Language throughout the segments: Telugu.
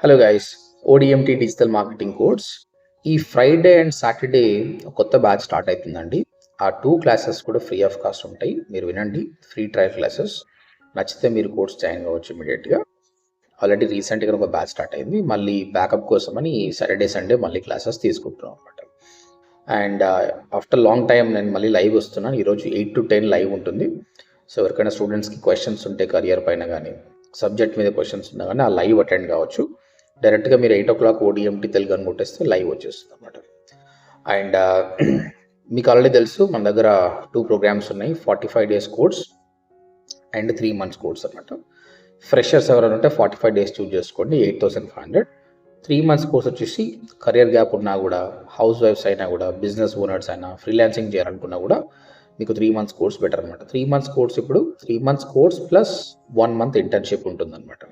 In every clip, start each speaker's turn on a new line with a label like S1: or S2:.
S1: Hello guys, ODMT digital marketing course ఈ ఫ్రైడే అండ్ సాటర్డే కొత్త బ్యాచ్ స్టార్ట్ అవుతుందండి. ఆ 2 క్లాసెస్ కూడా ఫ్రీ ఆఫ్ కాస్ట్ ఉంటాయి. మీరు వినండి, ఫ్రీ ట్రయల్ క్లాసెస్. నచ్చితే మీరు కోర్స్ జాయిన్ కావచ్చు ఇమీడియట్గా. ఆల్రెడీ రీసెంట్గా ఒక బ్యాచ్ స్టార్ట్ అయింది. మళ్ళీ బ్యాకప్ కోసమని సాటర్డే సండే మళ్ళీ క్లాసెస్ తీసుకుంటున్నాం అనమాట. అండ్ ఆఫ్టర్ లాంగ్ టైం నేను మళ్ళీ లైవ్ వస్తున్నాను. ఈరోజు 8 to 10 లైవ్ ఉంటుంది. సో ఎవరికైనా స్టూడెంట్స్కి క్వశ్చన్స్ ఉంటే కెరియర్ పైన కానీ సబ్జెక్ట్ మీద క్వశ్చన్స్ ఉన్నా కానీ ఆ లైవ్ అటెండ్ కావచ్చు. డైరెక్ట్గా మీరు 8 o'clock ఓడిఎంటీ తెలుగు అని కొట్టేస్తే లైవ్ వచ్చేస్తుంది అనమాట. అండ్ మీకు ఆల్రెడీ తెలుసు మన దగ్గర 2 ప్రోగ్రామ్స్ ఉన్నాయి, 45 days course and 3 months course అనమాట. ఫ్రెషర్స్ ఎవరైనా ఉంటే 45 days చూస్ చేసుకోండి, 8,500. 3 months కోర్స్ వచ్చేసి కెరియర్ గ్యాప్ ఉన్నా కూడా, హౌస్ వైఫ్స్ అయినా కూడా, బిజినెస్ ఓనర్స్ అయినా, ఫ్రీలాన్సింగ్ చేయాలనుకున్నా కూడా మీకు 3 months కోర్స్ బెటర్ అనమాట. 3 months కోర్స్ ఇప్పుడు 3 months course plus 1 month internship ఉంటుందన్నమాట.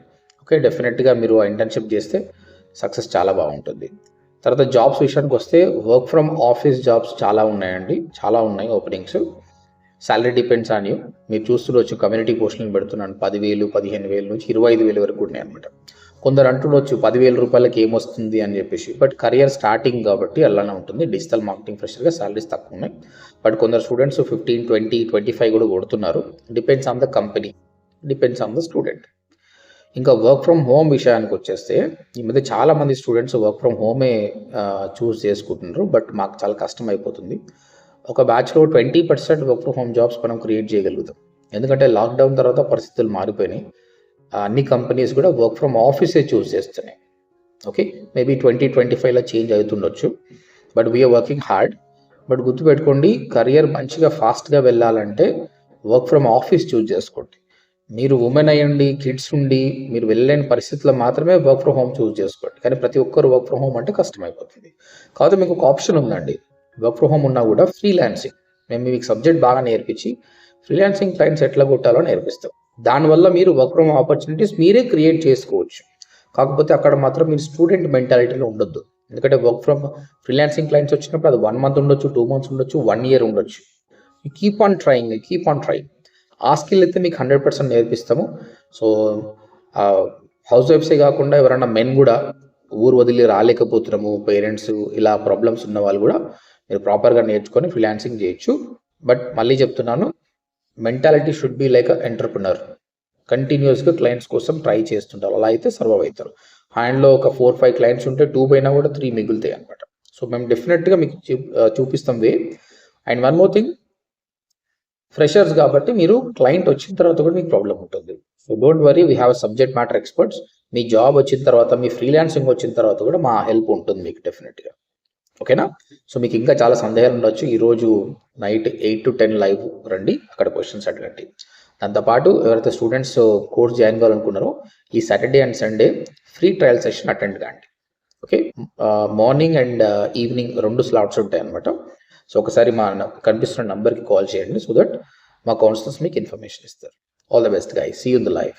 S1: ఓకే, డెఫినెట్గా మీరు ఆ ఇంటర్న్షిప్ చేస్తే సక్సెస్ చాలా బాగుంటుంది. తర్వాత జాబ్స్ విషయానికి వస్తే వర్క్ ఫ్రమ్ ఆఫీస్ జాబ్స్ చాలా ఉన్నాయండి, చాలా ఉన్నాయి openings. Salary depends on you. మీరు చూస్తుండొచ్చు, కమ్యూనిటీ పోస్టులను పెడుతున్నాను 10,000, 15,000 నుంచి 25,000 వరకు ఉన్నాయి అనమాట. కొందరు అంటుండొచ్చు 10,000 రూపాయలకి ఏమొస్తుంది అని చెప్పేసి, బట్ కెరియర్ స్టార్టింగ్ కాబట్టి అలానే ఉంటుంది. డిజిటల్ మార్కెటింగ్ ఫ్రెషర్గా శాలరీస్ తక్కువ ఉన్నాయి, బట్ కొందరు స్టూడెంట్స్ 15, 20, 25 కూడా కొడుతున్నారు. Depends on the company, depends on the student. ఇంకా వర్క్ ఫ్రమ్ హోమ్ విషయానికి వచ్చేస్తే ఈ మధ్య చాలామంది స్టూడెంట్స్ వర్క్ ఫ్రమ్ హోమే చూస్ చేసుకుంటున్నారు, బట్ మాకు చాలా కష్టం అయిపోతుంది. ఒక బ్యాచ్లో 20% వర్క్ ఫ్రమ్ హోమ్ జాబ్స్ మనం క్రియేట్ చేయగలుగుతాం. ఎందుకంటే లాక్డౌన్ తర్వాత పరిస్థితులు మారిపోయినాయి. అన్ని కంపెనీస్ కూడా వర్క్ ఫ్రమ్ ఆఫీసే చూస్ చేస్తున్నాయి. ఓకే, మేబీ 2025లో చేంజ్ అవుతుండొచ్చు, but we're working hard. But గుర్తుపెట్టుకోండి, కెరియర్ మంచిగా ఫాస్ట్గా వెళ్ళాలంటే వర్క్ ఫ్రమ్ ఆఫీస్ చూస్ చేసుకోండి. మీరు ఉమెన్ అయ్యండి, కిడ్స్ ఉండి మీరు వెళ్ళలేని పరిస్థితుల్లో మాత్రమే వర్క్ ఫ్రమ్ హోమ్ చూస్ చేసుకోండి. కానీ ప్రతి ఒక్కరు వర్క్ ఫ్రమ్ హోమ్ అంటే కష్టమైపోతుంది. కాబట్టి మీకు ఒక ఆప్షన్ ఉందండి, వర్క్ ఫ్రమ్ హోమ్ ఉన్నా కూడా ఫ్రీలాన్సింగ్. మేము మీకు సబ్జెక్ట్ బాగా నేర్పించి ఫ్రీలాన్సింగ్ క్లయింట్స్ ఎట్లా కొట్టాలో నేర్పిస్తాం. దానివల్ల మీరు వర్క్ ఫ్రమ్ ఆపర్చునిటీస్ మీరే క్రియేట్ చేసుకోవచ్చు. కాకపోతే అక్కడ మాత్రం మీరు స్టూడెంట్ మెంటాలిటీలో ఉండొద్దు. ఎందుకంటే వర్క్ ఫ్రమ్ ఫ్రీలాన్సింగ్ క్లయింట్స్ వచ్చినప్పుడు అది 1 month ఉండొచ్చు, 2 months ఉండొచ్చు, 1 year ఉండొచ్చు. You keep on trying. ఆ స్కిల్ అయితే మీకు 100% నేర్పిస్తాము. సో హౌస్ వైఫ్సే కాకుండా ఎవరైనా మెన్ కూడా ఊరు వదిలి రాలేకపోతున్నాము, పేరెంట్స్ ఇలా ప్రాబ్లమ్స్ ఉన్న వాళ్ళు కూడా మీరు ప్రాపర్గా నేర్చుకొని ఫ్రీలాన్సింగ్ చేయొచ్చు. బట్ మళ్ళీ చెప్తున్నాను, mentality should be like entrepreneur. కంటిన్యూస్గా క్లయింట్స్ కోసం ట్రై చేస్తుంటారు, అలా అయితే సర్వైవ్ అవుతారు. హ్యాండ్లో ఒక 4-5 క్లయింట్స్ ఉంటే 2 పోయినా కూడా 3 మిగులుతాయి అనమాట. సో మేము డెఫినెట్గా మీకు చూపిస్తాం way. And one more thing, freshers కాబట్టి మీరు క్లయింట్ వచ్చిన తర్వాత కూడా మీకు ప్రాబ్లం ఉంటుంది. So don't worry, we have subject matter experts. మీ జాబ్ వచ్చిన తర్వాత, మీ ఫ్రీలాన్సింగ్ వచ్చిన తర్వాత కూడా మా హెల్ప్ ఉంటుంది మీకు డెఫినెట్గా. ఓకేనా? సో మీకు ఇంకా చాలా సందేహాలు ఉండొచ్చు. ఈరోజు నైట్ 8 to 10 లైవ్ రండి, అక్కడ క్వశ్చన్స్ అడగండి. దాంతోపాటు ఎవరైతే స్టూడెంట్స్ కోర్స్ జాయిన్ కావాలనుకున్నారో ఈ Saturday and Sunday free trial session attend కాండి. Okay, morning and evening 2 slots ఉంటాయి అనమాట. సో ఒకసారి మా కనిపిస్తున్న నంబర్కి కాల్ చేయండి, సో దట్ మా కౌన్సిలర్స్ మీకు ఇన్ఫర్మేషన్ ఇస్తారు. All the best guys, see you in the life.